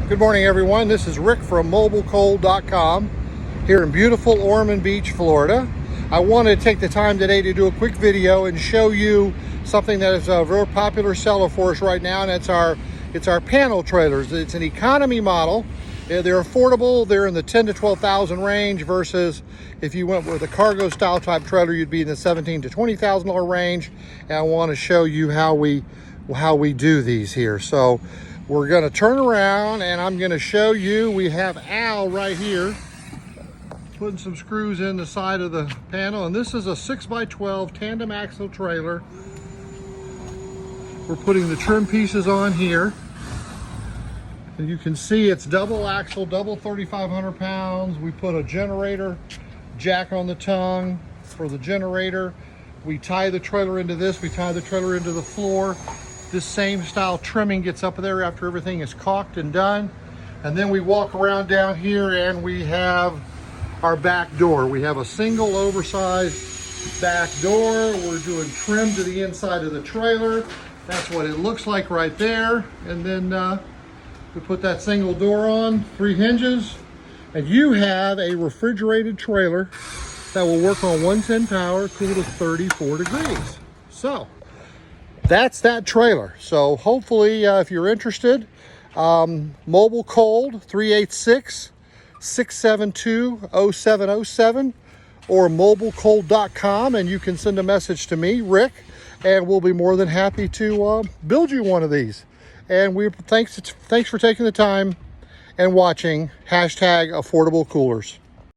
Good morning, everyone. This is Rick from mobilecold.com here in beautiful Ormond Beach, Florida. I wanted to take the time today to do a quick video and show you something that is a very popular seller for us right now, and it's our panel trailers. It's an economy model. They're affordable. They're in the 10 to 12,000 range versus if you went with a cargo style type trailer, you'd be in the 17 to $20,000 range. And I want to show you how we do these here. So we're going to turn around and I'm going to show you. We have Al right here putting some screws in the side of the panel, and this is a 6x12 tandem axle trailer. We're putting the trim pieces on here, and you can see it's double axle, double 3,500 pounds. We put a generator jack on the tongue for the generator. We tie the trailer into this. We tie the trailer into the floor. This same style trimming gets up there after everything is caulked and done. And then we walk around down here and we have our back door. We have a single oversized back door. We're doing trim to the inside of the trailer. That's what it looks like right there. And then we put that single door on, 3 hinges, and you have a refrigerated trailer that will work on 110 power, cool to 34 degrees. So that's that trailer. So hopefully, if you're interested, Mobile Cold 386-672-0707 or mobilecold.com, and you can send a message to me, Rick, and we'll be more than happy to build you one of these. And thanks for taking the time and watching #AffordableCoolers.